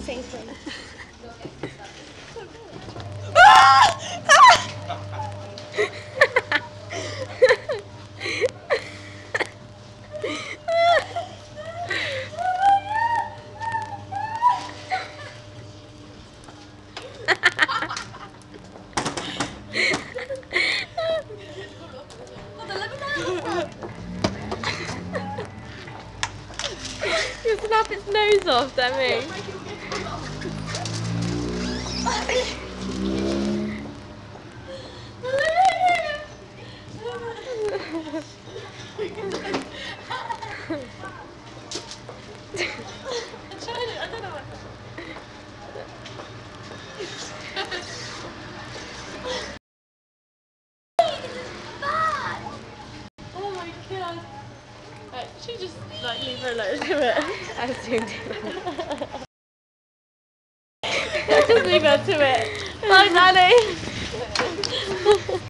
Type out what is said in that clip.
same thing. You snap its nose off, dannii. Oh my god. Right, should we just like leave her alone to it? I was doing too Just leave her to it. Bye, dannii.